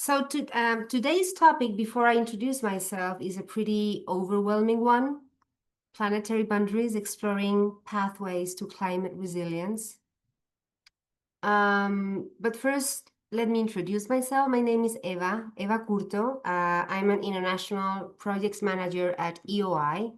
Today's topic, before I introduce myself, is a pretty overwhelming one. Planetary boundaries, exploring pathways to climate resilience. But first, let me introduce myself. My name is Eva Curto. I'm an international projects manager at EOI,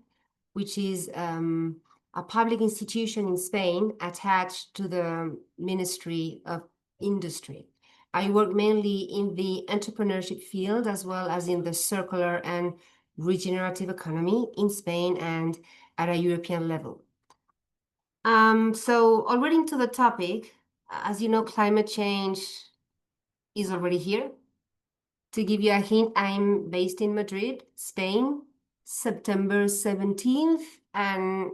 which is a public institution in Spain attached to the Ministry of Industry. I work mainly in the entrepreneurship field as well as in the circular and regenerative economy in Spain and at a European level. So already into the topic, as you know, climate change is already here. To give you a hint, I'm based in Madrid, Spain, September 17th, and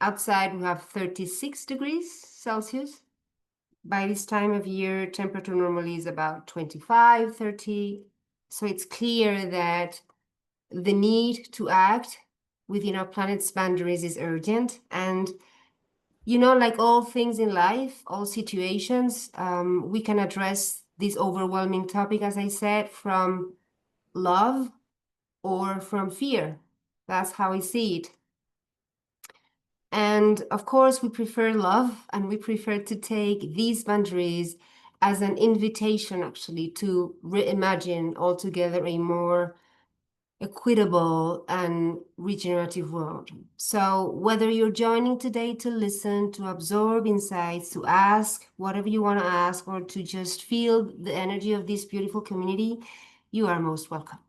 outside we have 36 degrees Celsius. By this time of year, temperature normally is about 25, 30. So it's clear that the need to act within our planet's boundaries is urgent. And, you know, like all things in life, all situations, we can address this overwhelming topic, as I said, from love or from fear. That's how I see it. And of course, we prefer love, and we prefer to take these boundaries as an invitation, actually, to reimagine altogether a more equitable and regenerative world. So whether you're joining today to listen, to absorb insights, to ask whatever you want to ask, or to just feel the energy of this beautiful community, you are most welcome.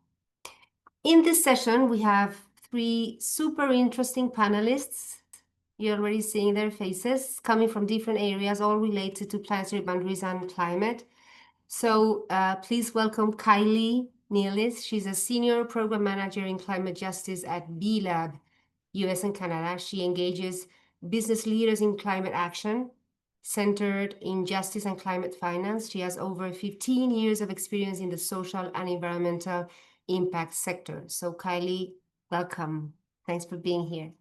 In this session, we have three super interesting panelists. You're already seeing their faces coming from different areas, all related to planetary boundaries and climate. So please welcome Kylie Nealis. She's a senior program manager in climate justice at B-Lab, US and Canada. She engages business leaders in climate action, centered in justice and climate finance. She has over 15 years of experience in the social and environmental impact sector. So Kylie, welcome. Thanks for being here.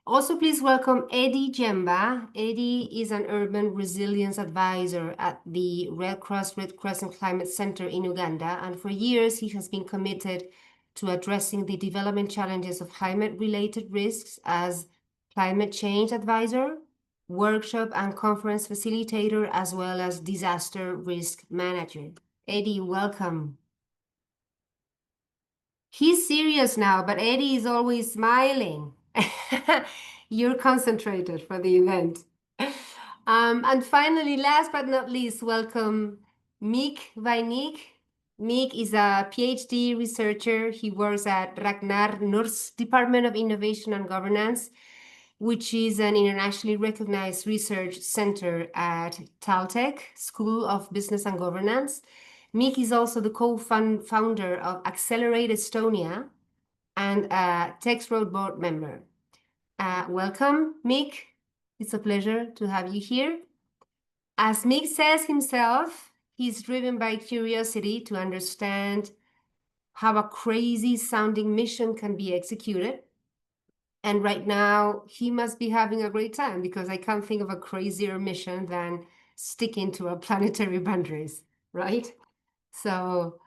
Also, please welcome Eddie Jjemba. Eddie is an urban resilience advisor at the Red Cross Red Crescent Climate Center in Uganda, and for years he has been committed to addressing the development challenges of climate-related risks as climate change advisor, workshop and conference facilitator, as well as disaster risk manager. Eddie, welcome. He's serious now, but Eddie is always smiling. You're concentrated for the event. And finally, last but not least, welcome Mikk Vainik. Mikk is a PhD researcher. He works at Ragnar North's Department of Innovation and Governance, which is an internationally recognized research center at Caltech School of Business and Governance. Mikk is also the co-founder of Accelerate Estonia and a TextRoad board member. Welcome, Mikk. It's a pleasure to have you here. As Mikk says himself, he's driven by curiosity to understand how a crazy sounding mission can be executed. And right now, he must be having a great time because I can't think of a crazier mission than sticking to our planetary boundaries, right? So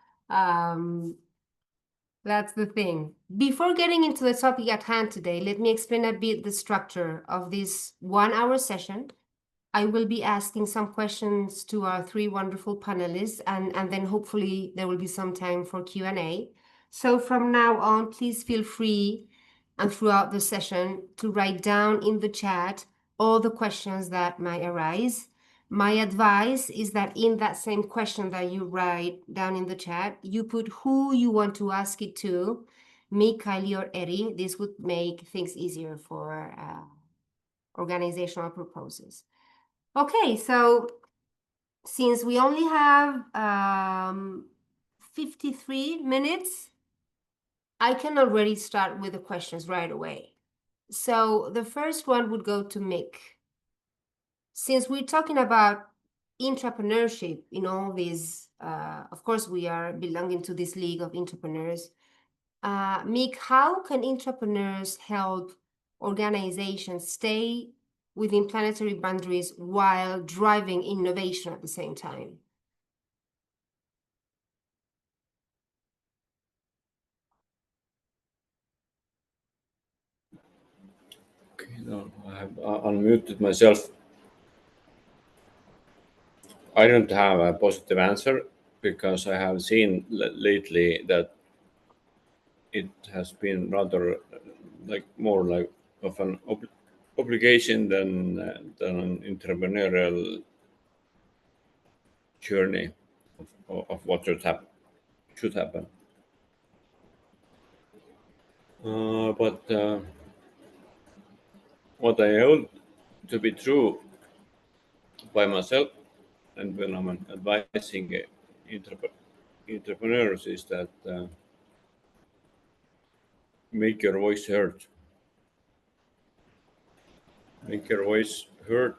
that's the thing. Before getting into the topic at hand today, let me explain a bit the structure of this 1-hour session. I will be asking some questions to our three wonderful panelists, and then hopefully there will be some time for Q&A. So from now on, please feel free and throughout the session to write down in the chat all the questions that might arise. My advice is that in that same question that you write down in the chat, you put who you want to ask it to, me, Kylie, or Eddie. This would make things easier for organizational purposes. Okay, so since we only have 53 minutes, I can already start with the questions right away. So the first one would go to Mikk. Since we're talking about entrepreneurship in all these, of course, we are belonging to this league of entrepreneurs. Mikk, how can entrepreneurs help organizations stay within planetary boundaries while driving innovation at the same time? No, I have unmuted myself. I don't have a positive answer because I have seen lately that it has been rather more like of an obligation than an entrepreneurial journey of what should happen. But what I hold to be true by myself, and when I'm advising entrepreneurs, is that make your voice heard. Make your voice heard,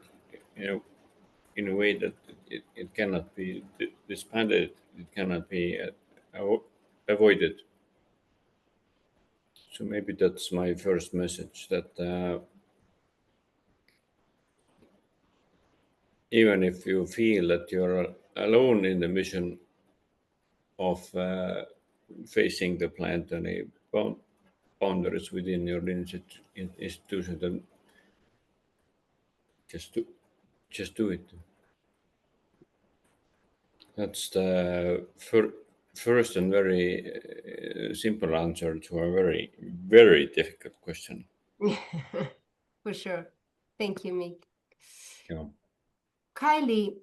in a way that it cannot be disbanded, it cannot be avoided. So maybe that's my first message, that even if you feel that you're alone in the mission of facing the planetary boundaries within your institution, then just do it. That's the first and very simple answer to a very, very difficult question. For sure. Thank you, Mikk. Yeah. Kylie,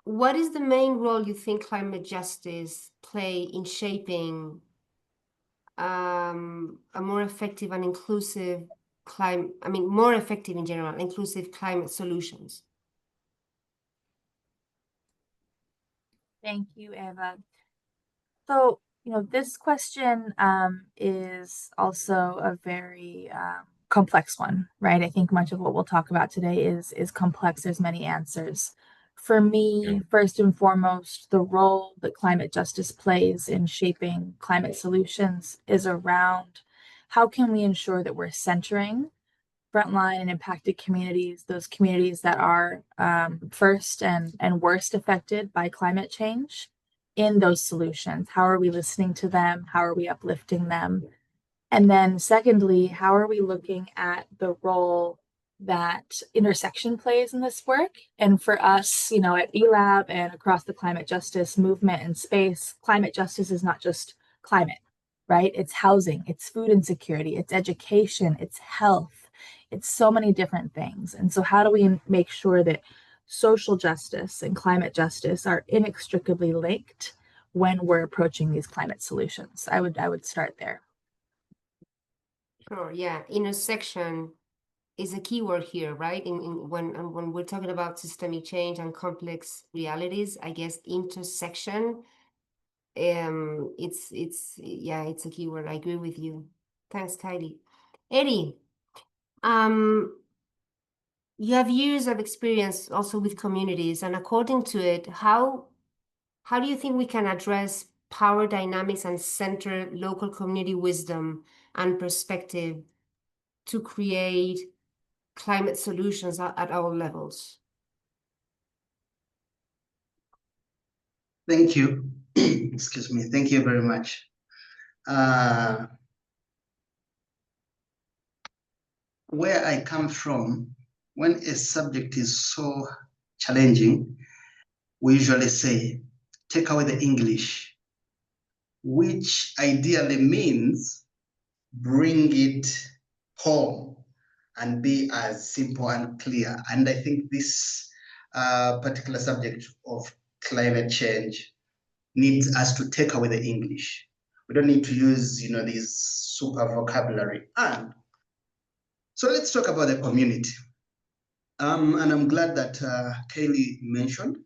what is the main role you think climate justice play in shaping a more effective and inclusive more effective in general, inclusive climate solutions? Thank you, Eva. So, this question is also a very complex one, right? I think much of what we'll talk about today is complex. There's many answers. For me, first and foremost, the role that climate justice plays in shaping climate solutions is around how can we ensure that we're centering frontline and impacted communities, those communities that are first and worst affected by climate change, in those solutions. How are we listening to them? How are we uplifting them? And then secondly, how are we looking at the role that intersection plays in this work? And for us, at eLab and across the climate justice movement and space, climate justice is not just climate, right? It's housing, it's food insecurity, it's education, it's health, it's so many different things. And so how do we make sure that social justice and climate justice are inextricably linked when we're approaching these climate solutions? I would start there. Sure, yeah. Intersection is a key word here, right? When we're talking about systemic change and complex realities, I guess intersection, it's a key word. I agree with you. Thanks, Kylie. Eddie, you have years of experience also with communities, and according to it, how do you think we can address power dynamics and center local community wisdom and perspective to create climate solutions at all levels? Thank you. Excuse me. Thank you very much. Where I come from, when a subject is so challenging, we usually say, take away the English, which ideally means bring it home and be as simple and clear. And I think this particular subject of climate change needs us to take away the English. We don't need to use, this super vocabulary. And so let's talk about the community. And I'm glad that Kylie mentioned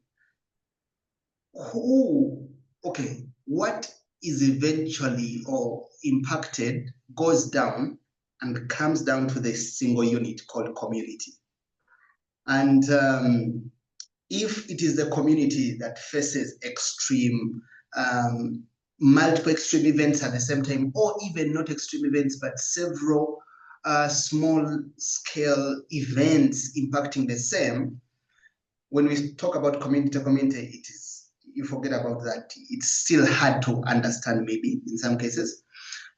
what is eventually or impacted goes down and comes down to the single unit called community. And if it is the community that faces extreme, multiple extreme events at the same time, or even not extreme events, but several small-scale events impacting the same, when we talk about community to community, you forget about that. It's still hard to understand maybe in some cases.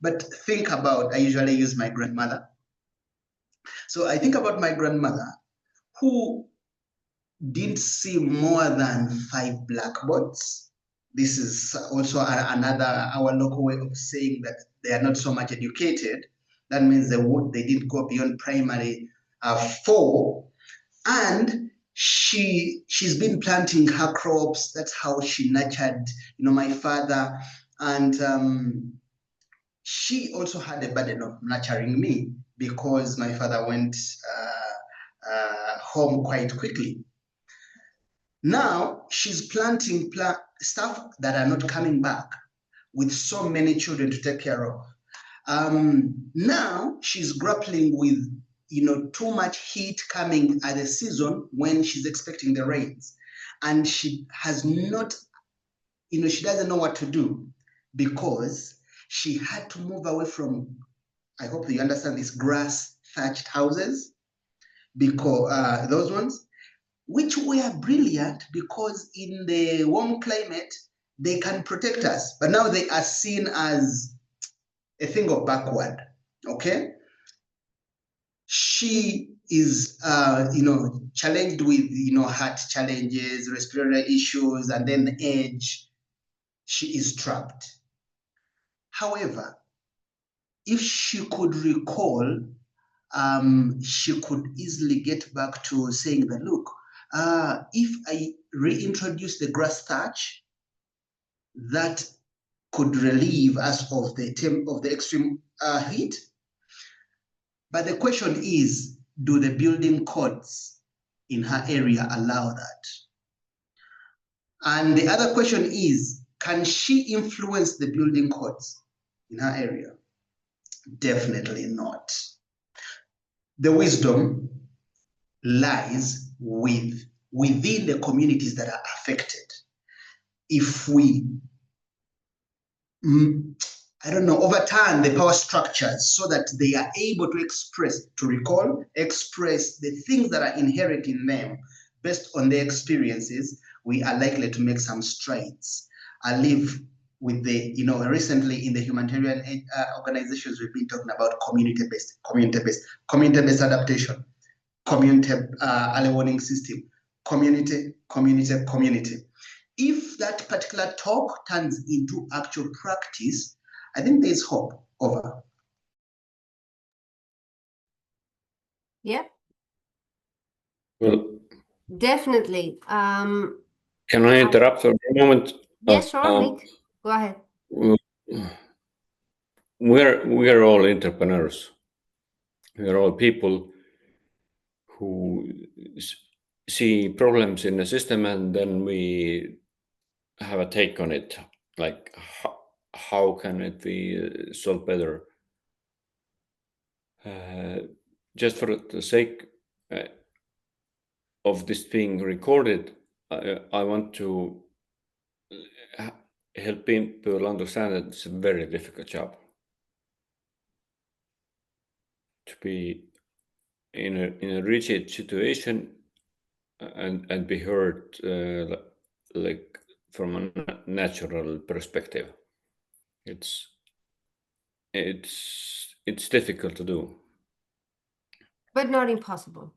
But think about, I usually use my grandmother. So I think about my grandmother, who didn't see more than 5 blackboards. This is also another, our local way of saying that they are not so much educated. That means they didn't go beyond primary 4. And she's been planting her crops. That's how she nurtured, my father. And she also had a burden of nurturing me because my father went home quite quickly. Now she's planting stuff that are not coming back with so many children to take care of. Now she's grappling with, too much heat coming at the season when she's expecting the rains. And she has not, she doesn't know what to do because she had to move away from, I hope you understand this, grass thatched houses, because those ones, which were brilliant because in the warm climate, they can protect us. But now they are seen as a thing of backward, okay? She is, challenged with, heart challenges, respiratory issues, and then age. She is trapped. However, if she could recall, she could easily get back to saying that, look, if I reintroduce the grass thatch, that could relieve us of the extreme heat. But the question is, do the building codes in her area allow that? And the other question is, can she influence the building codes in her area? Definitely not. The wisdom lies within the communities that are affected. If we, overturn the power structures so that they are able to express the things that are inherent in them based on their experiences, we are likely to make some strides. I live with the, recently in the humanitarian organizations, we've been talking about community-based adaptation, community early warning system, community. If that particular talk turns into actual practice, I think there's hope. Over. Yep, Well, definitely. can I interrupt for a moment? Yes, sure, Mikk. Go ahead. We're all entrepreneurs. We're all people who see problems in the system, and then we have a take on it. Like, how can it be solved better? Just for the sake of this being recorded, I want to help people understand that it's a very difficult job to be in a rigid situation and be heard like from a natural perspective. It's difficult to do, but not impossible.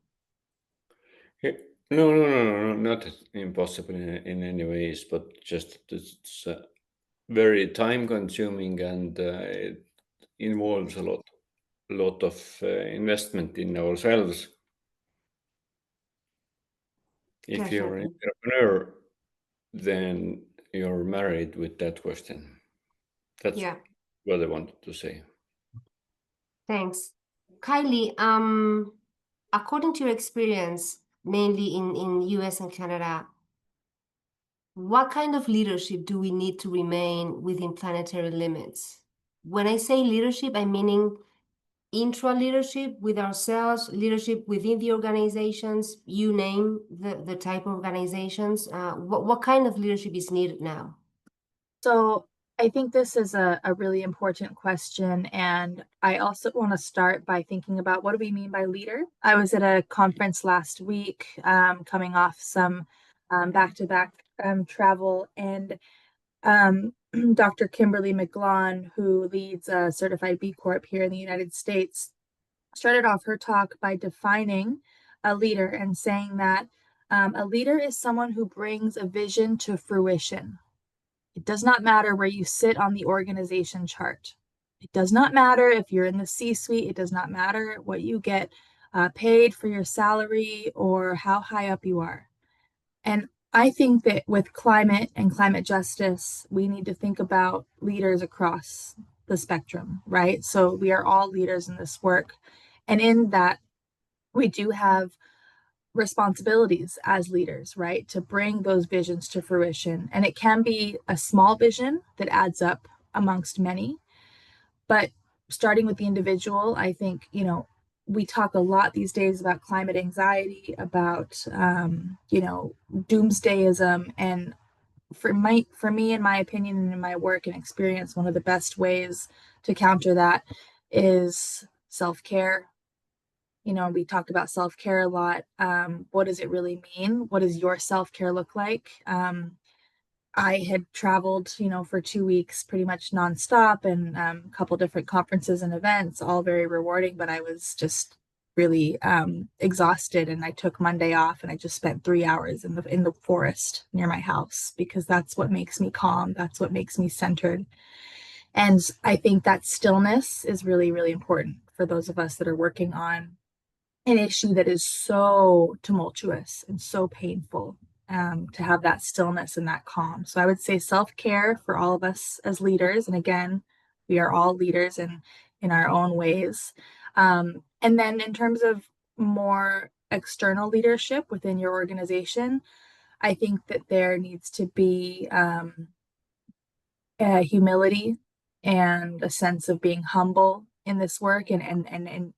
No, not impossible in any ways, but just it's very time consuming, and it involves a lot of investment in ourselves. If you're an entrepreneur, then you're married with that question. That's what I wanted to say. Thanks. Kylie, according to your experience, mainly in US and Canada, what kind of leadership do we need to remain within planetary limits? When I say leadership, I'm meaning intra-leadership with ourselves, leadership within the organizations, you name the type of organizations. What kind of leadership is needed now? So I think this is a really important question. And I also want to start by thinking about what do we mean by leader? I was at a conference last week, coming off some back-to-back travel, and Dr. Kimberly McGlone, who leads a certified B Corp here in the United States, started off her talk by defining a leader and saying that a leader is someone who brings a vision to fruition. It does not matter where you sit on the organization chart. It does not matter if you're in the C-suite. It does not matter what you get paid for your salary or how high up you are. And I think that with climate and climate justice, we need to think about leaders across the spectrum, right? So we are all leaders in this work. And in that, we do have responsibilities as leaders, right? To bring those visions to fruition. And it can be a small vision that adds up amongst many. But starting with the individual, I think, we talk a lot these days about climate anxiety, about, doomsdayism. And for me, in my opinion, and in my work and experience, one of the best ways to counter that is self-care. We talk about self-care a lot. What does it really mean? What does your self-care look like? I had traveled, for 2 weeks, pretty much nonstop, and a couple different conferences and events, all very rewarding, but I was just really exhausted. And I took Monday off and I just spent 3 hours in the forest near my house, because that's what makes me calm. That's what makes me centered. And I think that stillness is really, really important for those of us that are working on an issue that is so tumultuous and so painful, to have that stillness and that calm. So I would say self-care for all of us as leaders. And again, we are all leaders in our own ways. And then in terms of more external leadership within your organization, I think that there needs to be humility and a sense of being humble in this work, and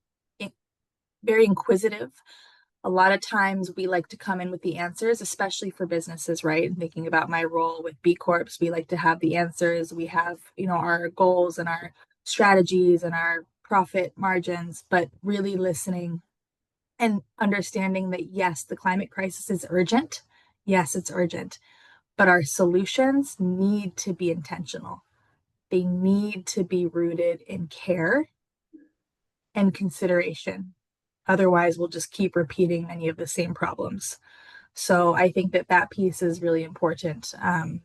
very inquisitive. A lot of times we like to come in with the answers, especially for businesses, right? Thinking about my role with B Corps, we like to have the answers. We have, our goals and our strategies and our profit margins, but really listening and understanding that, yes, the climate crisis is urgent. Yes, it's urgent, but our solutions need to be intentional. They need to be rooted in care and consideration. Otherwise, we'll just keep repeating many of the same problems. So I think that piece is really important,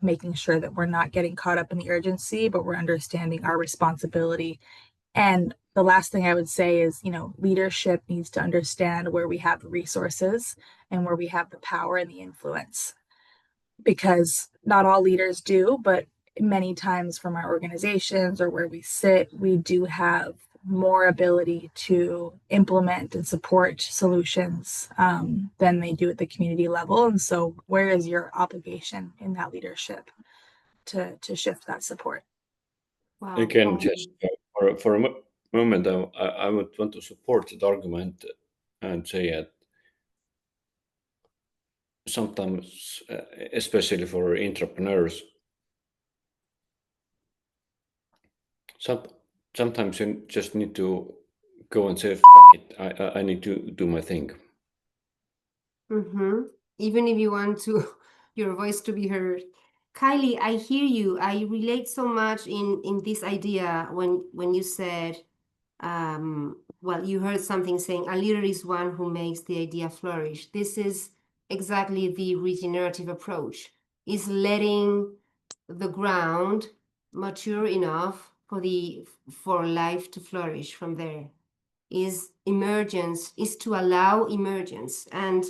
making sure that we're not getting caught up in the urgency, but we're understanding our responsibility. And the last thing I would say is, leadership needs to understand where we have the resources and where we have the power and the influence, because not all leaders do, but many times from our organizations or where we sit, we do have more ability to implement and support solutions than they do at the community level. And so where is your obligation in that leadership to shift that support? Wow. Again, just for a moment, I would want to support that argument and say that sometimes, especially for entrepreneurs, sometimes you just need to go and say, "F it, I need to do my thing." Even if you want your voice to be heard. Kylie, I hear you. I relate so much in this idea when you said, you heard something saying a leader is one who makes the idea flourish. This is exactly the regenerative approach, is letting the ground mature enough for life to flourish from there. Is emergence, is to allow emergence. And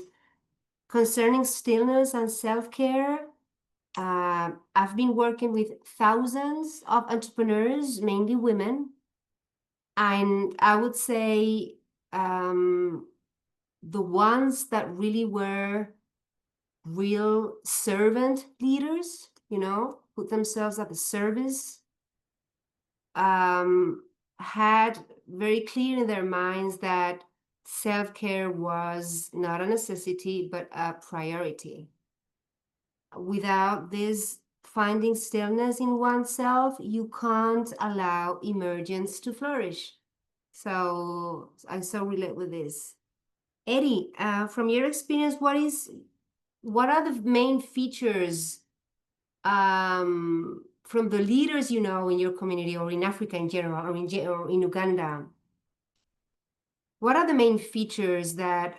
concerning stillness and self-care, I've been working with thousands of entrepreneurs, mainly women, and I would say the ones that really were real servant leaders, put themselves at the service, had very clear in their minds that self-care was not a necessity, but a priority. Without this finding stillness in oneself, you can't allow emergence to flourish. So I so relate with this. Eddie, from your experience, what are the main features from the leaders in your community, or in Africa in general, or in Uganda? what are the main features that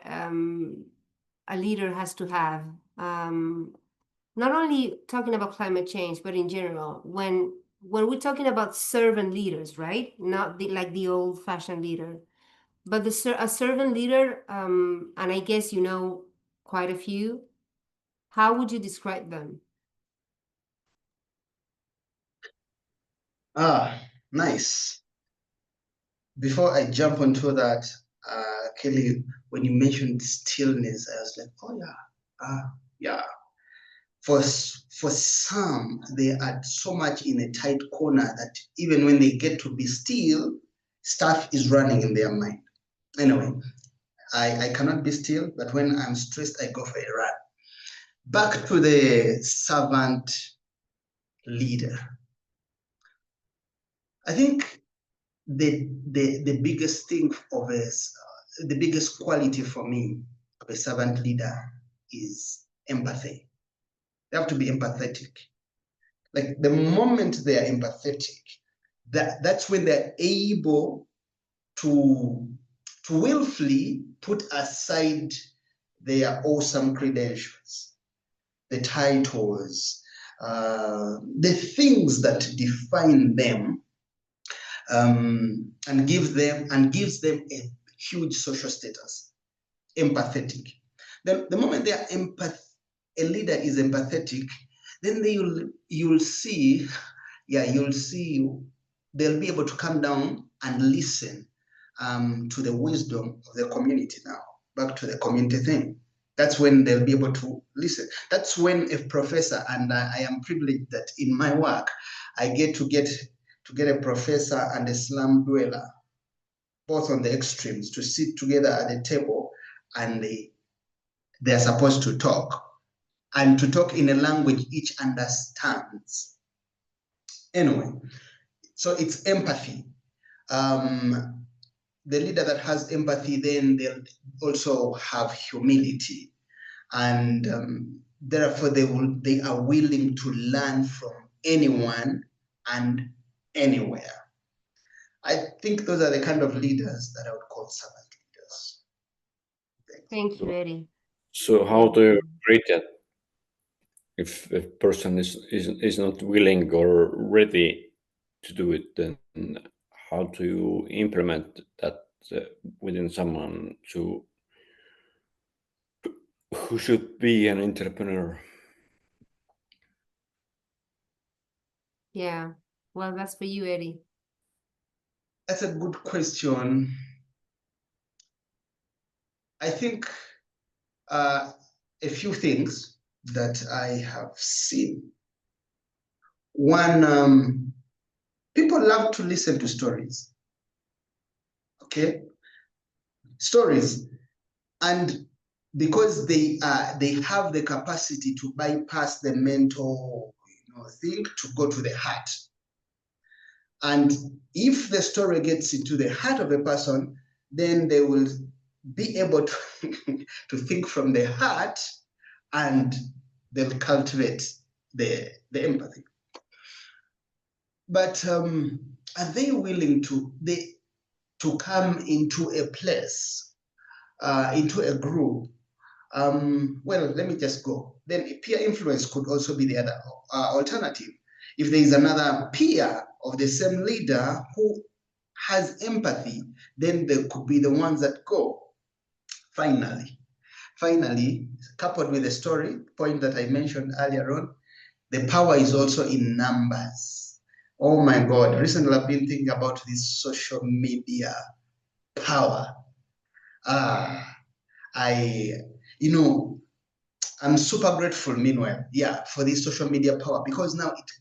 a leader has to have? Not only talking about climate change, but in general, when we're talking about servant leaders, right? Not like the old-fashioned leader, but a servant leader, and I guess you know quite a few. How would you describe them? Nice. Before I jump onto that, Kelly, when you mentioned stillness, I was like, oh yeah, yeah. For some, they are so much in a tight corner that even when they get to be still, stuff is running in their mind. Anyway, I cannot be still, but when I'm stressed, I go for a run. Back to the servant leader. I think the biggest thing of the biggest quality for me of a servant leader is empathy. They have to be empathetic. Like the moment they are empathetic, that's when they're able to willfully put aside their awesome credentials, the titles, the things that define them, and gives them a huge social status. Empathetic. Then the moment they are a leader is empathetic, then you'll see they'll be able to come down and listen to the wisdom of the community. Now back to the community thing. That's when they'll be able to listen. That's when a professor, and I am privileged that in my work I get a professor and a slum dweller, both on the extremes, to sit together at a table, and they're supposed to talk, and to talk in a language each understands. Anyway, so it's empathy. The leader that has empathy, then they'll also have humility, and therefore they are willing to learn from anyone and anywhere. I think those are the kind of leaders that I would call servant leaders. Thank you, Eddie. So how do you rate that? If a person is not willing or ready to do it, then how do you implement that within someone who should be an entrepreneur? Yeah, well, that's for you, Eddie. That's a good question. I think a few things that I have seen. One, people love to listen to stories. Okay, stories, and because they have the capacity to bypass the mental thing to go to the heart. And if the story gets into the heart of a person, then they will be able to, to think from the heart, and they'll cultivate the empathy. But are they willing to come into a place, into a group? Well, let me just go. Then peer influence could also be the other alternative. If there is another peer of the same leader who has empathy, then they could be the ones that go. Finally, coupled with the story point that I mentioned earlier on, the power is also in numbers. Oh my God, recently I've been thinking about this social media power. I'm super grateful, meanwhile, for this social media power, because now it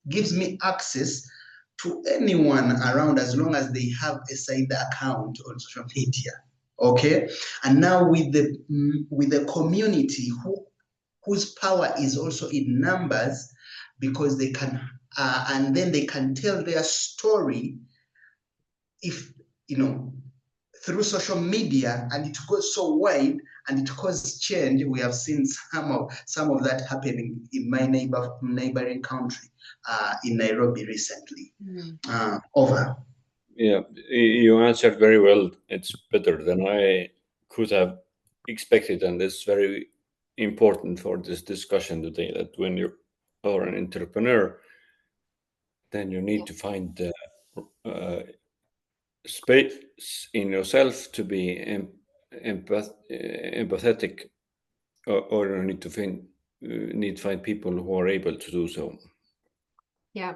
gives me access to anyone around, as long as they have a side account on social media. Okay, and now with the community whose power is also in numbers, because they can and then they can tell their story, if through social media, and it goes so wide and it causes change. We have seen some of that happening in my neighboring country, in Nairobi recently. Over. Yeah, you answered very well. It's better than I could have expected, and it's very important for this discussion today that when you are an entrepreneur, then you need to find the space in yourself to be empathetic, or you need to find people who are able to do so. Yeah.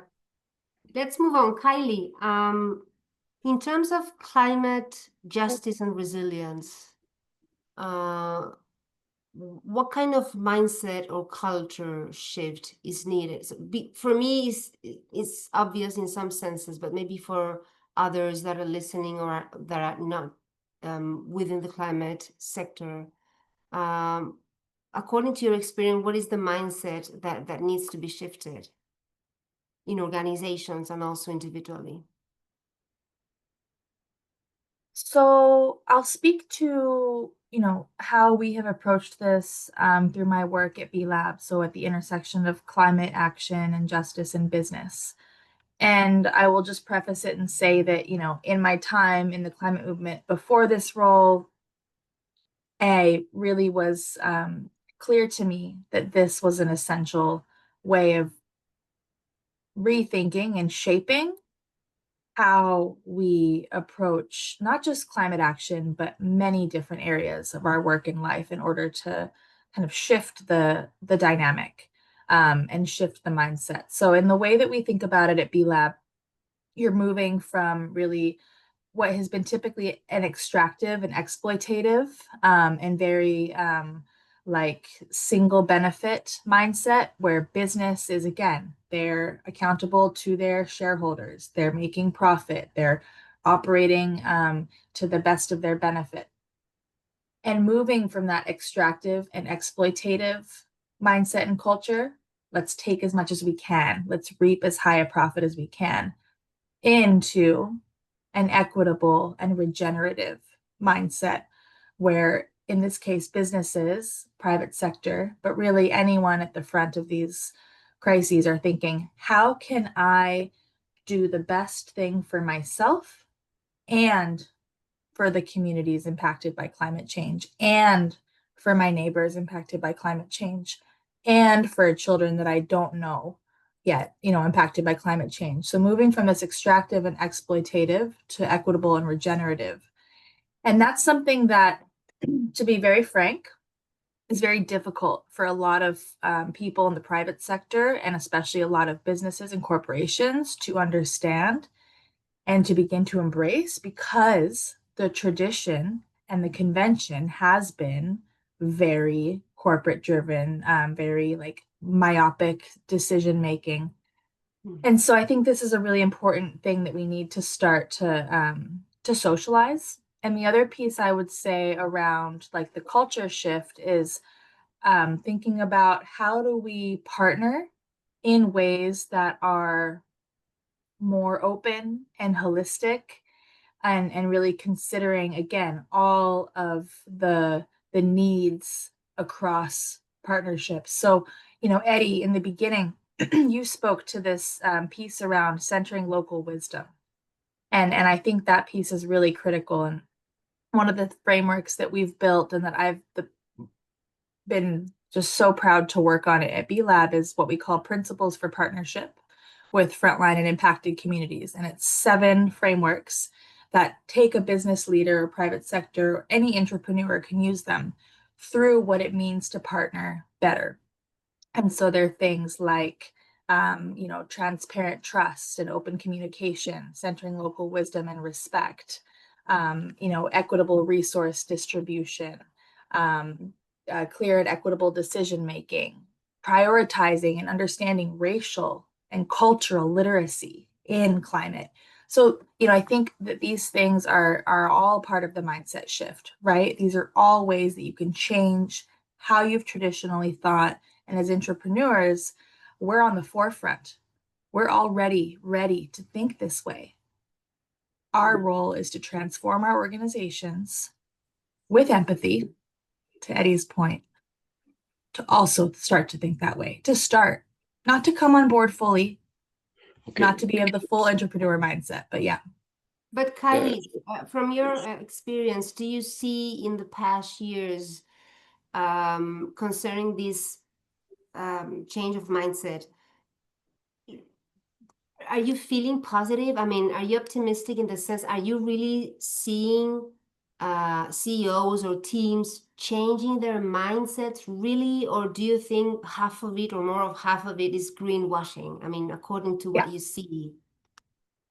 Let's move on. Kylie, in terms of climate justice and resilience, what kind of mindset or culture shift is needed? So for me, it's obvious in some senses, but maybe for others that are listening or that are not within the climate sector, according to your experience, what is the mindset that needs to be shifted in organizations and also individually? So I'll speak to, how we have approached this through my work at B-Lab, so at the intersection of climate action and justice in business. And I will just preface it and say that, in my time in the climate movement before this role, really was clear to me that this was an essential way of rethinking and shaping how we approach not just climate action, but many different areas of our work and life in order to kind of shift the dynamic and shift the mindset. So in the way that we think about it at B-Lab, you're moving from really what has been typically an extractive and exploitative and very like single benefit mindset, where business is, again, they're accountable to their shareholders, they're making profit, they're operating to the best of their benefit. And moving from that extractive and exploitative mindset and culture, let's take as much as we can, let's reap as high a profit as we can, into an equitable and regenerative mindset, where in this case, businesses, private sector, but really anyone at the front of these crises are thinking, how can I do the best thing for myself and for the communities impacted by climate change, and for my neighbors impacted by climate change, and for children that I don't know yet, impacted by climate change. So moving from this extractive and exploitative to equitable and regenerative. And that's something that, to be very frank, is very difficult for a lot of people in the private sector, and especially a lot of businesses and corporations, to understand and to begin to embrace, because the tradition and the convention has been very corporate driven, very like myopic decision making. And so I think this is a really important thing that we need to start to socialize. And the other piece I would say around like the culture shift is thinking about how do we partner in ways that are more open and holistic, and really considering, again, all of the needs across partnerships. So, Eddie, in the beginning, you spoke to this piece around centering local wisdom. And I think that piece is really critical. And one of the frameworks that we've built and that I've been just so proud to work on it at B-Lab is what we call Principles for Partnership with Frontline and Impacted Communities. And it's 7 frameworks that take a business leader or private sector, or any entrepreneur can use them through what it means to partner better. And so there are things like, transparent trust and open communication, centering local wisdom and respect, equitable resource distribution, clear and equitable decision making, prioritizing and understanding racial and cultural literacy in climate. So, I think that these things are all part of the mindset shift, right? These are all ways that you can change how you've traditionally thought. And as entrepreneurs, we're on the forefront. We're already ready to think this way. Our role is to transform our organizations with empathy, to Eddie's point, to also start to think that way, to start, not to come on board fully, Okay. not to be of the full entrepreneur mindset, but yeah. But Kylie, from your experience, do you see in the past years concerning this change of mindset, are you feeling positive? I mean, are you optimistic in the sense, are you really seeing CEOs or teams changing their mindsets really, or do you think half of it or more of half of it is greenwashing? I mean, according to what you see.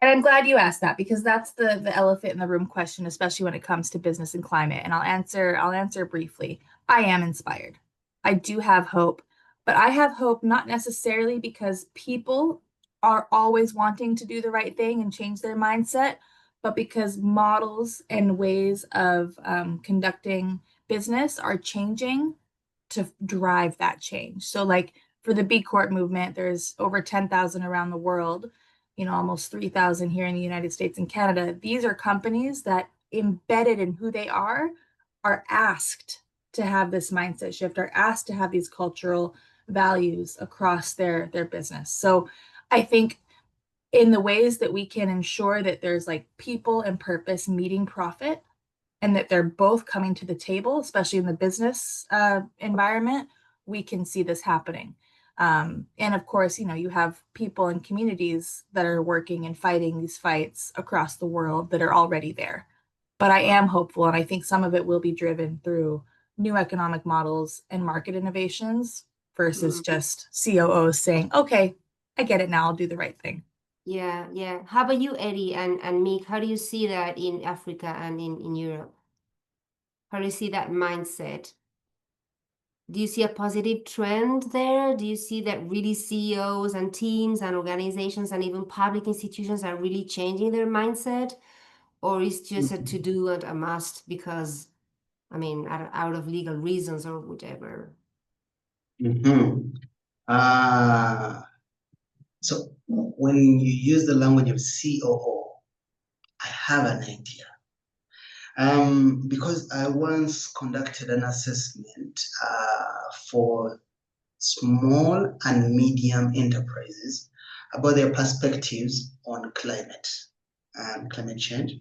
And I'm glad you asked that, because that's the elephant in the room question, especially when it comes to business and climate. And I'll answer briefly. I am inspired. I do have hope, but I have hope not necessarily because people are always wanting to do the right thing and change their mindset, but because models and ways of conducting business are changing to drive that change. So like for the B Corp movement, there's over 10,000 around the world, almost 3,000 here in the United States and Canada. These are companies that, embedded in who they are asked to have this mindset shift, are asked to have these cultural values across their business. So I think in the ways that we can ensure that there's like people and purpose meeting profit, and that they're both coming to the table, especially in the business environment, we can see this happening. And of course, you have people and communities that are working and fighting these fights across the world that are already there. But I am hopeful, and I think some of it will be driven through new economic models and market innovations versus just COOs saying, okay, I get it now, I'll do the right thing. Yeah, yeah. How about you, Eddie and Mikk? How do you see that in Africa and in Europe? How do you see that mindset? Do you see a positive trend there? Do you see that really CEOs and teams and organizations and even public institutions are really changing their mindset? Or is just a to-do and a must because, I mean, out of legal reasons or whatever? So when you use the language of COO, I have an idea. Because I once conducted an assessment for small and medium enterprises about their perspectives on climate and climate change.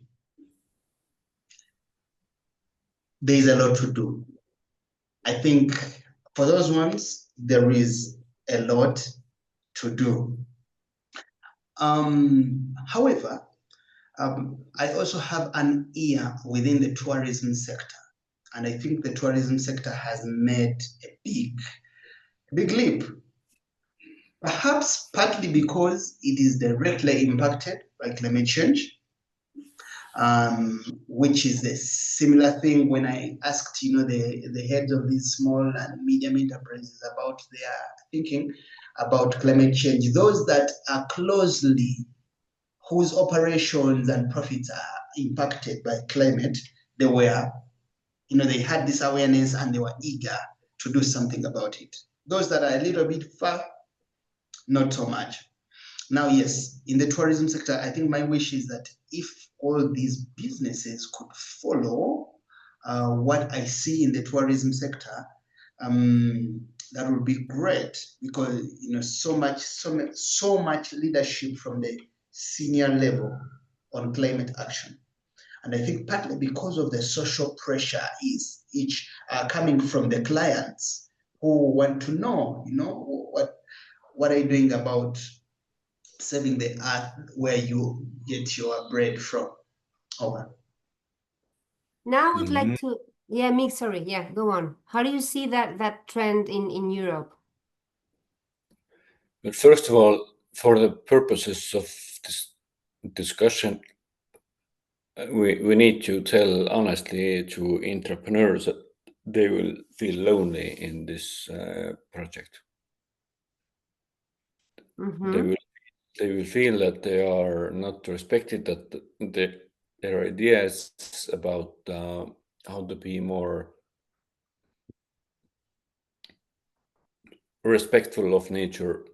There is a lot to do. I think for those ones, there is a lot to do. However, I also have an ear within the tourism sector, and I think the tourism sector has made a big leap. Perhaps partly because it is directly impacted by climate change, which is a similar thing when I asked, the heads of these small and medium enterprises about their thinking about climate change. Those that are whose operations and profits are impacted by climate, they had this awareness and they were eager to do something about it. Those that are a little bit far, not so much. Now, yes, in the tourism sector, I think my wish is that if all these businesses could follow what I see in the tourism sector, that would be great, because so much leadership from the senior level on climate action. And I think partly because of the social pressure is coming from the clients who want to know, what are you doing about saving the earth where you get your bread from. Over. Now I would like to, yeah, Mikk, sorry, yeah, go on. How do you see that trend in Europe? But first of all, for the purposes of this discussion, we need to tell honestly to entrepreneurs that they will feel lonely in this project. They will feel that they are not respected, that their ideas about how to be more respectful of nature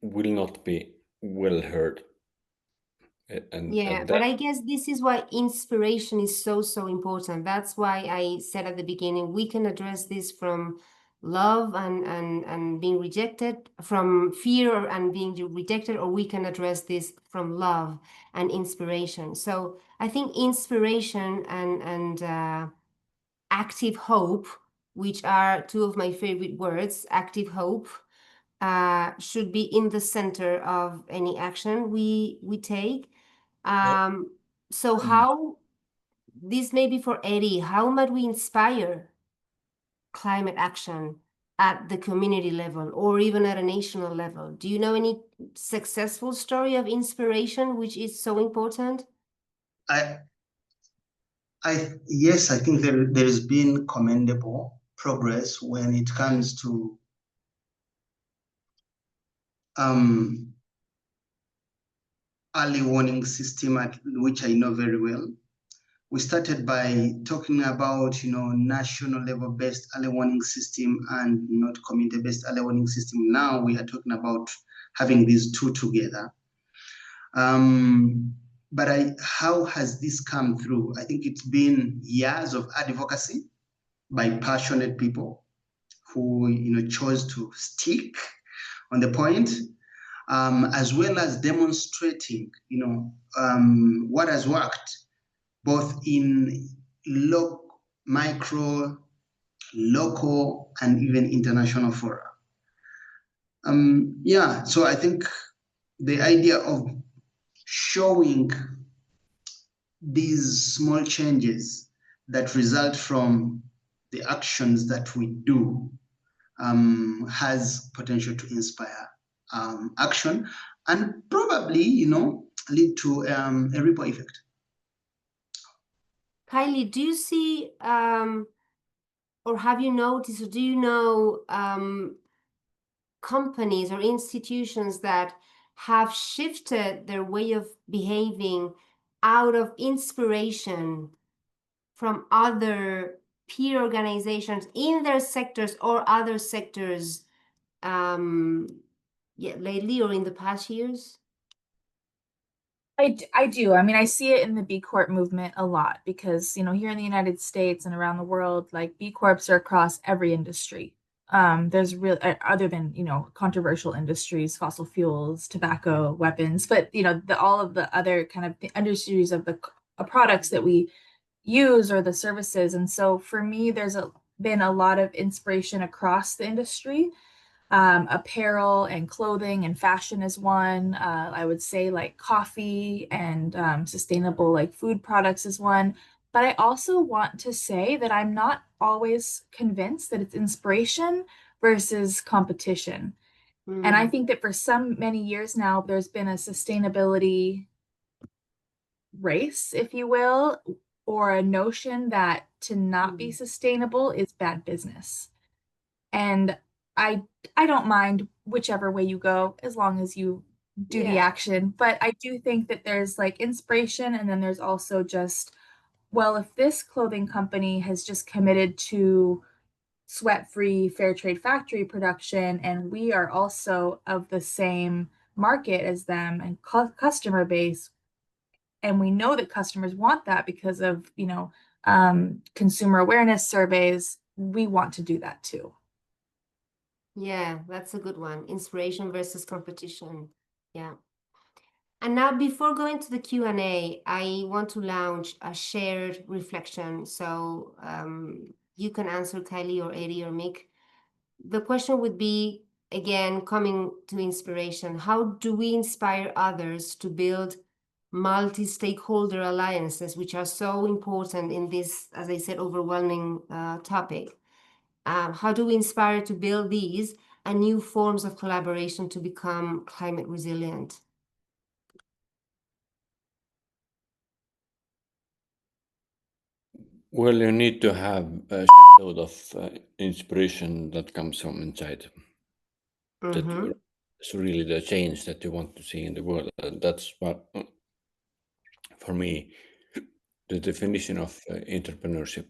will not be well heard. But I guess this is why inspiration is so important. That's why I said at the beginning, we can address this from love and being rejected, from fear and being rejected, or we can address this from love and inspiration. So I think inspiration and active hope, which are two of my favorite words, active hope, should be in the center of any action we take. So how, this may be for Eddie, how might we inspire climate action at the community level or even at a national level? Do you know any successful story of inspiration, which is so important? Yes, I think there has been commendable progress when it comes to early warning system, which I know very well. We started by talking about, national level based early warning system and not community based early warning system. Now we are talking about having these two together. But how has this come through? I think it's been years of advocacy by passionate people who, chose to stick on the point, as well as demonstrating, what has worked, both in micro, local, and even international fora. So I think the idea of showing these small changes that result from the actions that we do has potential to inspire action and probably, lead to a ripple effect. Kylie, do you see, or have you noticed, or do you know companies or institutions that have shifted their way of behaving out of inspiration from other peer organizations in their sectors or other sectors, lately or in the past years? I do. I mean, I see it in the B Corp movement a lot because, here in the United States and around the world, like B Corps are across every industry. There's real other than, controversial industries, fossil fuels, tobacco, weapons, but, all of the other kind of industries of the products that we use or the services. And so for me, there's been a lot of inspiration across the industry. Apparel and clothing and fashion is one. I would say like coffee and sustainable like food products is one. But I also want to say that I'm not always convinced that it's inspiration versus competition. And I think that for many years now, there's been a sustainability race, if you will, or a notion that to not be sustainable is bad business. And I don't mind whichever way you go as long as you do the action. But I do think that there's like inspiration, and then there's also just, well, if this clothing company has just committed to sweat-free fair trade factory production, and we are also of the same market as them and customer base, and we know that customers want that because of, consumer awareness surveys, we want to do that too. Yeah, that's a good one. Inspiration versus competition. Yeah. And now, before going to the Q&A, I want to launch a shared reflection. So you can answer, Kylie or Eddie or Mikk. The question would be, again, coming to inspiration, how do we inspire others to build multi-stakeholder alliances, which are so important in this, as I said, overwhelming topic? How do we inspire to build these and new forms of collaboration to become climate resilient? Well, you need to have a load of inspiration that comes from inside. That's really the change that you want to see in the world. That's what, for me, the definition of entrepreneurship,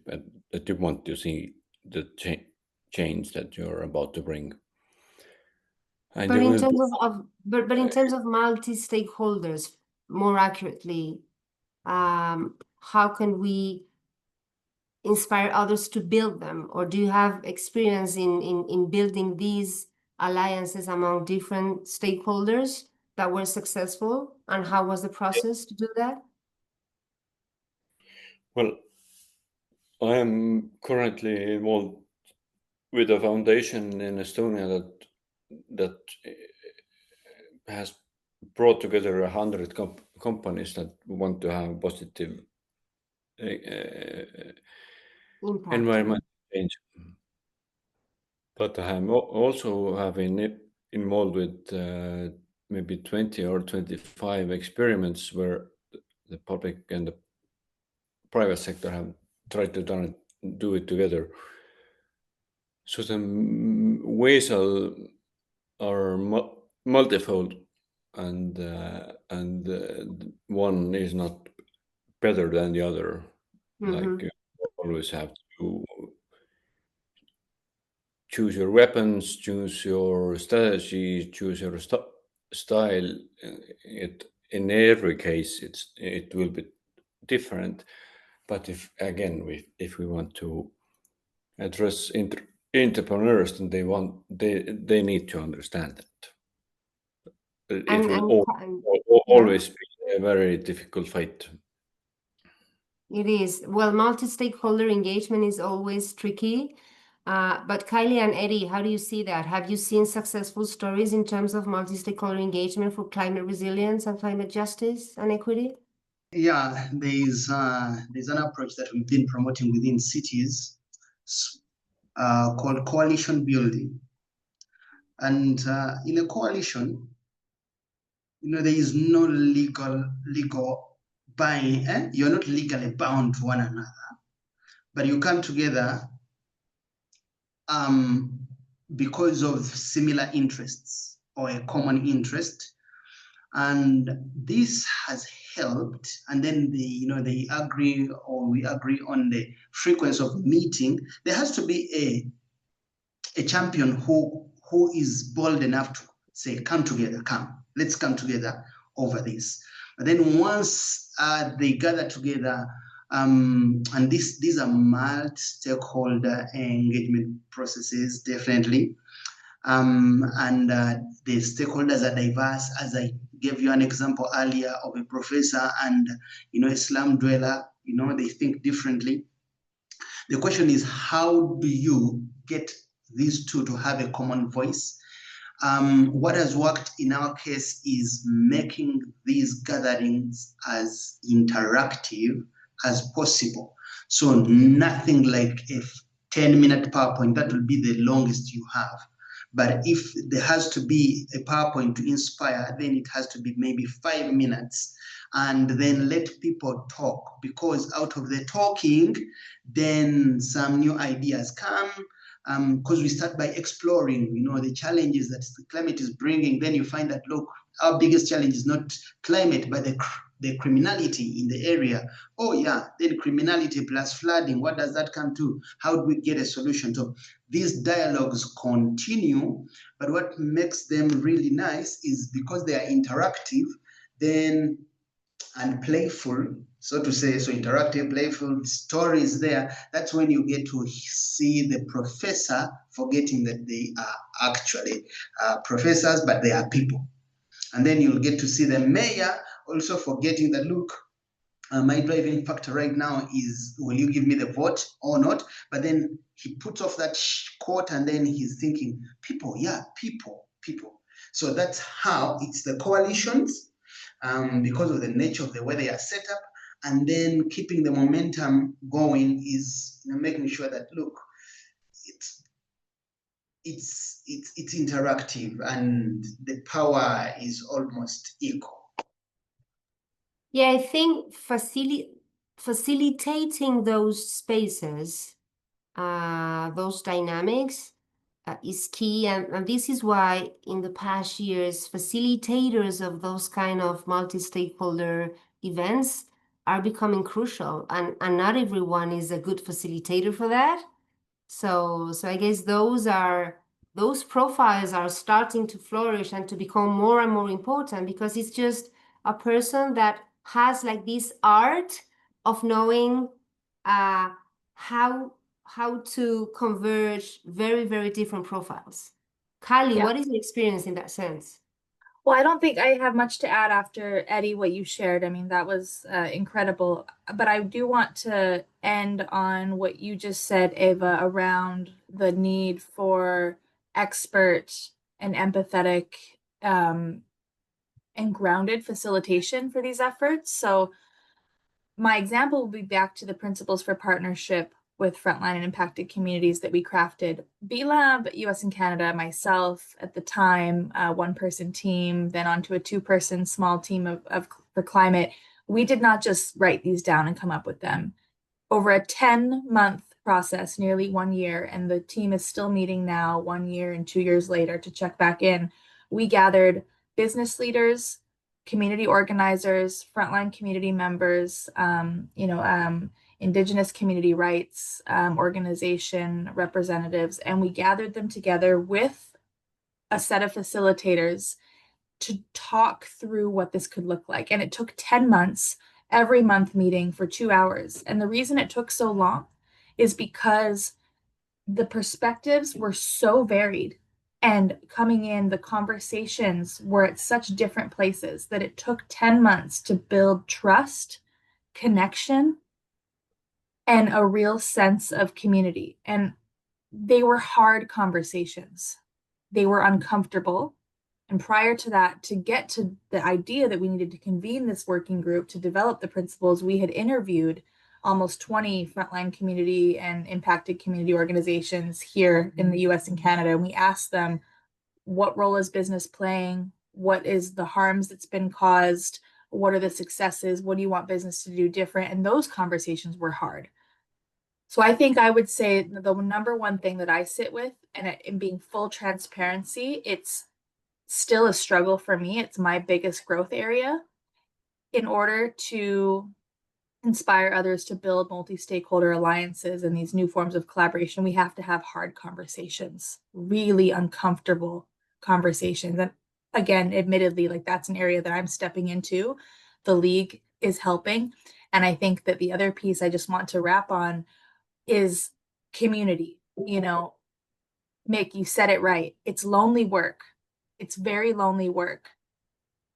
that you want to see the change that you're about to bring. And But in terms but in terms of multi-stakeholders, more accurately, how can we inspire others to build them? Or do you have experience in building these alliances among different stakeholders that were successful? And how was the process to do that? Well, I am currently involved with a foundation in Estonia that has brought together 100 companies that want to have positive Impact. environmental change. But I am also have been involved with maybe 20 or 25 experiments where the public and the private sector have tried to do it together. So the ways are multifold, and one is not better than the other. Like you always have to choose your weapons, choose your strategy, choose your style. In every case, it will be different. But if we want to address entrepreneurs, then they need to understand that. It will always be a very difficult fight. It is. Well, multi-stakeholder engagement is always tricky. But Kylie and Eddie, how do you see that? Have you seen successful stories in terms of multi-stakeholder engagement for climate resilience and climate justice and equity? Yeah, there's an approach that we've been promoting within cities called coalition building. And in a coalition, there is no legal buying. You're not legally bound to one another, but you come together because of similar interests or a common interest. And this has helped, and then they agree, or we agree on the frequency of meeting. There has to be a champion who is bold enough to say, come together, let's come together over this. But then once they gather together, and these are multi-stakeholder engagement processes, definitely. And the stakeholders are diverse. As I gave you an example earlier of a professor and a slum dweller, they think differently. The question is, how do you get these two to have a common voice? What has worked in our case is making these gatherings as interactive as possible. So nothing like a 10-minute PowerPoint, that will be the longest you have. But if there has to be a PowerPoint to inspire, then it has to be maybe 5 minutes. And then let people talk, because out of the talking, then some new ideas come. Because we start by exploring, the challenges that the climate is bringing. Then you find that, look, our biggest challenge is not climate, but the criminality in the area. Oh yeah, then criminality plus flooding, what does that come to? How do we get a solution? So these dialogues continue, but what makes them really nice is because they are interactive, then and playful, so to say, so interactive, playful stories there. That's when you get to see the professor forgetting that they are actually professors, but they are people. And then you'll get to see the mayor also forgetting that, look, my driving factor right now is, will you give me the vote or not? But then he puts off that quote, and then he's thinking, people, yeah, people. So that's how it's the coalitions, because of the nature of the way they are set up, and then keeping the momentum going is making sure that, look, it's interactive and the power is almost equal. Yeah, I think facilitating those spaces, those dynamics, is key. And this is why in the past years, facilitators of those kind of multi-stakeholder events are becoming crucial. And not everyone is a good facilitator for that. So I guess those profiles are starting to flourish and to become more and more important, because it's just a person that has like this art of knowing how to converge very, very different profiles. Kylie, Yeah. what is your experience in that sense? Well, I don't think I have much to add after Eddie, what you shared. I mean, that was incredible. But I do want to end on what you just said, Eva, around the need for expert and empathetic and grounded facilitation for these efforts. So my example will be back to the principles for partnership with frontline and impacted communities that we crafted. B-Lab, US and Canada, myself at the time, one-person team, then onto a two-person small team for climate. We did not just write these down and come up with them. Over a 10-month process, nearly 1 year, and the team is still meeting now 1 year and 2 years later to check back in. We gathered business leaders, community organizers, frontline community members, Indigenous community rights organization representatives, and we gathered them together with a set of facilitators to talk through what this could look like. And it took 10 months, every month meeting for 2 hours. And the reason it took so long is because the perspectives were so varied. And coming in, the conversations were at such different places that it took 10 months to build trust, connection, and a real sense of community. And they were hard conversations. They were uncomfortable. And prior to that, to get to the idea that we needed to convene this working group to develop the principles, we had interviewed almost 20 frontline community and impacted community organizations here in the US and Canada. And we asked them, what role is business playing? What is the harms that's been caused? What are the successes? What do you want business to do different? And those conversations were hard. So I think I would say the number one thing that I sit with, and in being full transparency, it's still a struggle for me. It's my biggest growth area. In order to inspire others to build multi-stakeholder alliances and these new forms of collaboration, we have to have hard conversations, really uncomfortable conversations. And again, admittedly, like that's an area that I'm stepping into. The league is helping. And I think that the other piece I just want to wrap on is community. Mikk, you said it right. It's lonely work. It's very lonely work,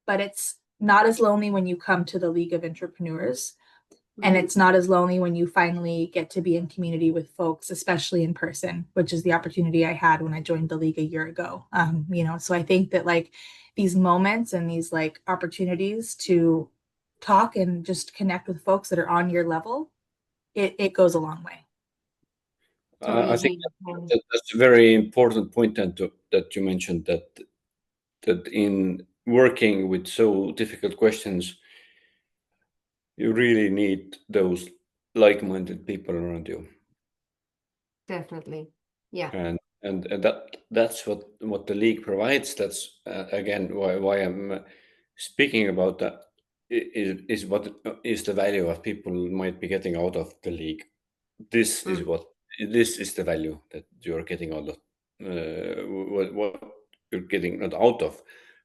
but it's not as lonely when you come to the League of Entrepreneurs. And it's not as lonely when you finally get to be in community with folks, especially in person, which is the opportunity I had when I joined the league a year ago. So I think that like these moments and these like opportunities to talk and just connect with folks that are on your level, it goes a long way. I think that's a very important point that you mentioned, that in working with so difficult questions, you really need those like-minded people around you. Definitely. Yeah. And that's what the league provides. That's again why I'm speaking about that is what is the value of people might be getting out of the league. This is the value that you're getting out of what you're getting not out of,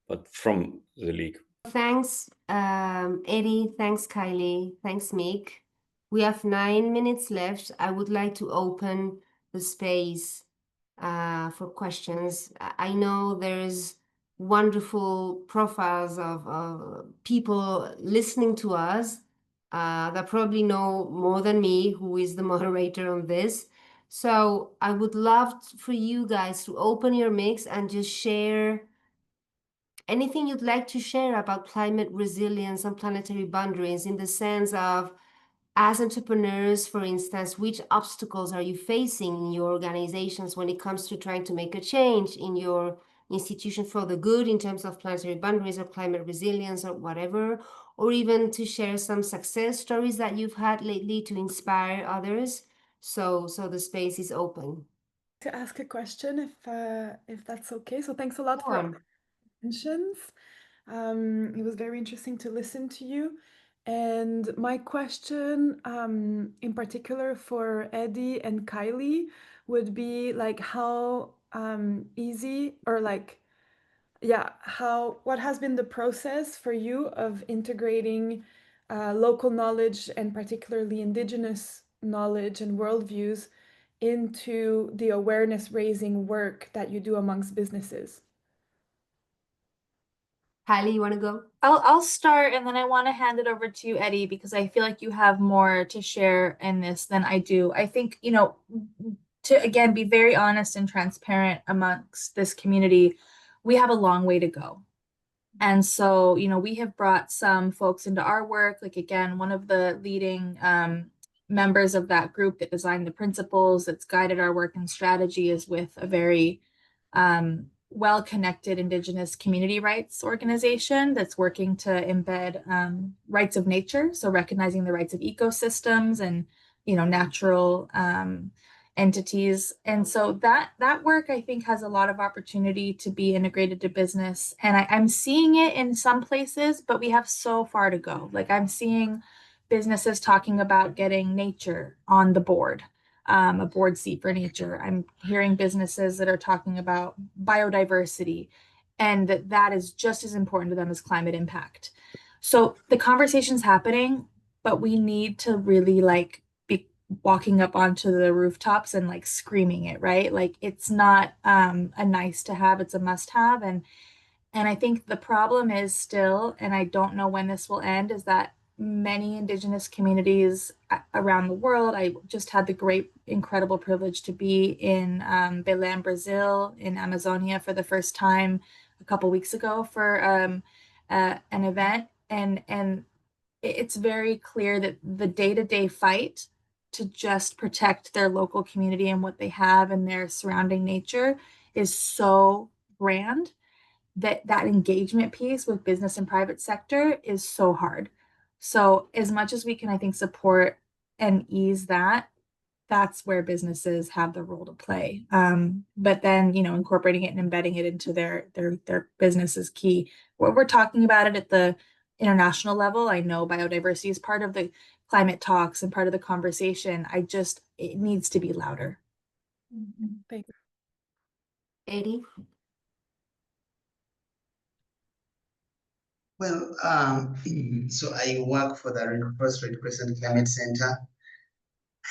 but from the league. Thanks, Eddie. Thanks, Kylie. Thanks, Mikk. We have 9 minutes left. I would like to open the space for questions. I know there's wonderful profiles of people listening to us that probably know more than me, who is the moderator on this. So I would love for you guys to open your mics and just share anything you'd like to share about climate resilience and planetary boundaries, in the sense of, as entrepreneurs, for instance, which obstacles are you facing in your organizations when it comes to trying to make a change in your institution for the good in terms of planetary boundaries or climate resilience or whatever, or even to share some success stories that you've had lately to inspire others. So the space is open. To ask a question, if that's okay. So thanks a lot for mentions. It was very interesting to listen to you. And my question, in particular for Eddie and Kylie, would be like how easy or like, yeah, what has been the process for you of integrating local knowledge and particularly Indigenous knowledge and worldviews into the awareness raising work that you do amongst businesses? Kylie, you want to go? I'll start, and then I want to hand it over to you, Eddie, because I feel like you have more to share in this than I do. I think, to again be very honest and transparent amongst this community, we have a long way to go. And so, we have brought some folks into our work. Like, again, one of the leading members of that group that designed the principles that's guided our work and strategy is with a very well-connected Indigenous community rights organization that's working to embed rights of nature. So recognizing the rights of ecosystems and, natural entities. And so that work, I think, has a lot of opportunity to be integrated to business. And I'm seeing it in some places, but we have so far to go. Like, I'm seeing businesses talking about getting nature on the board, a board seat for nature. I'm hearing businesses that are talking about biodiversity, and that is just as important to them as climate impact. So the conversation's happening, but we need to really be walking up onto the rooftops and screaming it, right? Like, it's not a nice to have, it's a must have. And I think the problem is still, and I don't know when this will end, is that many Indigenous communities around the world. I just had the great, incredible privilege to be in Belém, Brazil, in Amazonia for the first time a couple weeks ago for an event. And it's very clear that the day-to-day fight to just protect their local community and what they have and their surrounding nature is so grand that engagement piece with business and private sector is so hard. So as much as we can, I think, support and ease that, that's where businesses have the role to play. But then, incorporating it and embedding it into their business is key. We're talking about it at the international level. I know biodiversity is part of the climate talks and part of the conversation. It needs to be louder. Thank you. Eddie? Well, so I work for the Crescent Climate Center.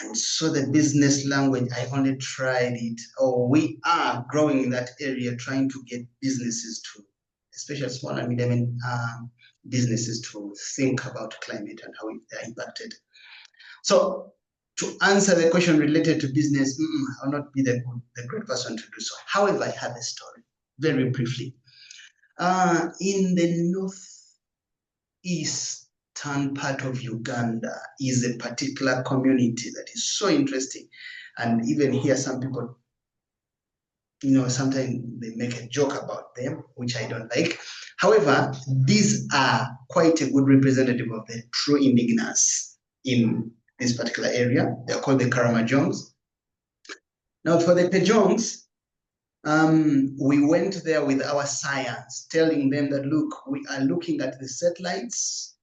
And so the business language, I only tried it, or we are growing in that area, trying to get businesses to, especially small and medium businesses, to think about climate and how they're impacted. So to answer the question related to business, I'll not be the great person to do so. However, I have a story, very briefly. In the northeastern part of Uganda is a particular community that is so interesting. And even here, some people, sometimes they make a joke about them, which I don't like. However, these are quite a good representative of the true indigenous in this particular area. They're called the Karamajongs. Now, for the Pejongs, we went there with our science, telling them that, look, we are looking at the satellites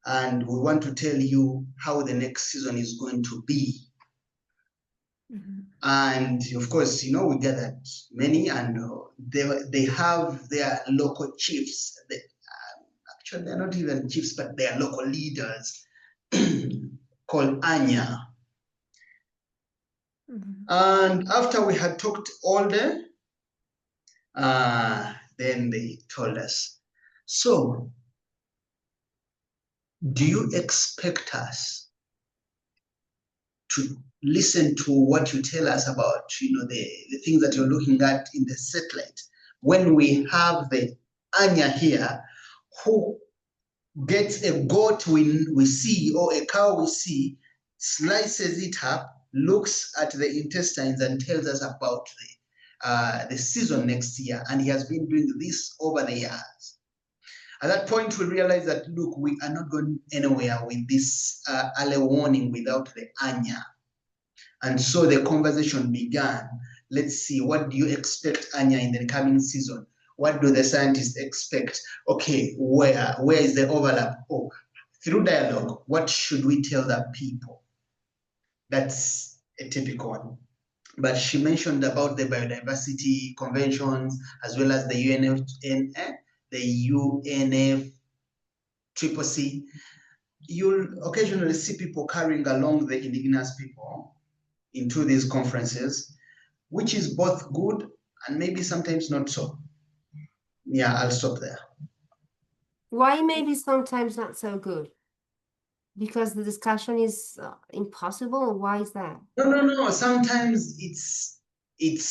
and we want to tell you how the next season is going to be. Mm-hmm. And of course, we gathered many, and they have their local chiefs. Actually, they're not even chiefs, but they are local leaders called Anya. Mm-hmm. And after we had talked all day, then they told us, so do you expect us to listen to what you tell us about, the things that you're looking at in the satellite, when we have the Anya here who gets a goat we see or a cow we see, slices it up, looks at the intestines and tells us about the season next year, and he has been doing this over the years. At that point, we realized that, look, we are not going anywhere with this early warning without the Anya. And so the conversation began. Let's see, what do you expect, Anya, in the coming season? What do the scientists expect? Okay, where is the overlap? Oh, through dialogue, what should we tell the people? That's a typical one. But she mentioned about the biodiversity conventions, as well as the UNFCCC. you'll occasionally see people carrying along the indigenous people into these conferences, which is both good and maybe sometimes not so. Yeah, I'll stop there. Why maybe sometimes not so good? Because the discussion is impossible? Why is that? No. Sometimes it's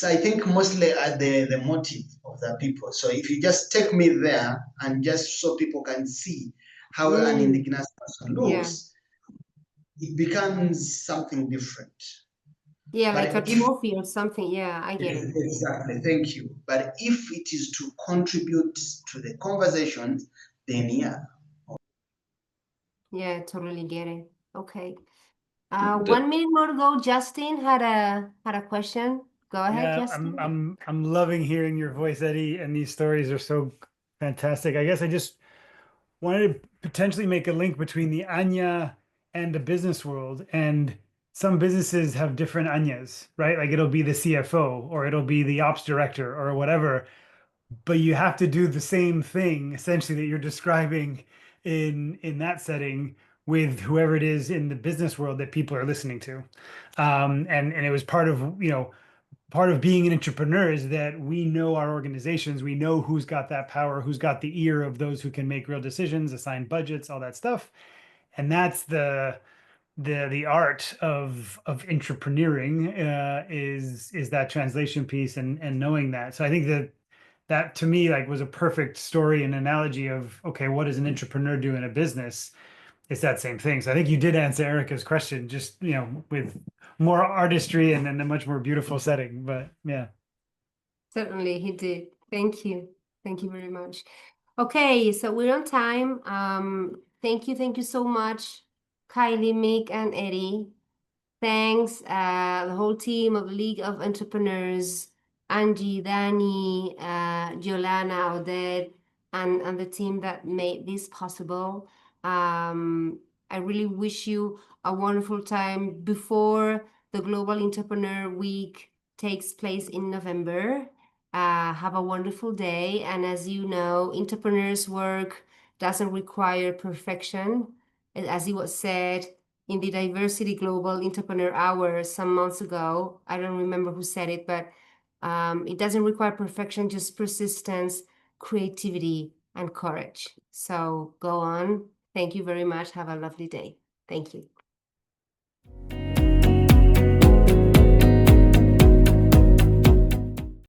I think mostly at the motive of the people. So if you just take me there and just so people can see how an indigenous person looks, it becomes something different. Yeah, But like a trophy or something. Yeah, I get it. Exactly, thank you. But if it is to contribute to the conversations, then yeah. Yeah, totally get it. Okay. 1 minute more to go. Justin had a question. Go ahead, Yeah, Justin. I'm loving hearing your voice, Eddie, and these stories are so fantastic. I guess I just wanted to potentially make a link between the Anya and the business world. And some businesses have different Anyas, right? Like it'll be the CFO or it'll be the ops director or whatever. But you have to do the same thing essentially that you're describing in that setting with whoever it is in the business world that people are listening to. And it was part of, part of being an entrepreneur is that we know our organizations, we know who's got that power, who's got the ear of those who can make real decisions, assign budgets, all that stuff. And that's the art of entrepreneuring is that translation piece and knowing that. So I think that to me like was a perfect story and analogy of, okay, what does an entrepreneur do in a business? It's that same thing. So I think you did answer Erica's question, just with more artistry and in a much more beautiful setting. But yeah. Certainly, he did. Thank you. Thank you very much. Okay, so we're on time. Thank you so much, Kylie, Mikk, and Eddie. Thanks, the whole team of League of Entrepreneurs, Angie, Danny, Giolana, Odette, and the team that made this possible. I really wish you a wonderful time before the Global Entrepreneur Week takes place in November. Have a wonderful day. And as you know, entrepreneurs' work doesn't require perfection. As it was said, in the Diversity Global Entrepreneur Hour some months ago. I don't remember who said it, but it doesn't require perfection, just persistence, creativity, and courage. So go on. Thank you very much. Have a lovely day. Thank you.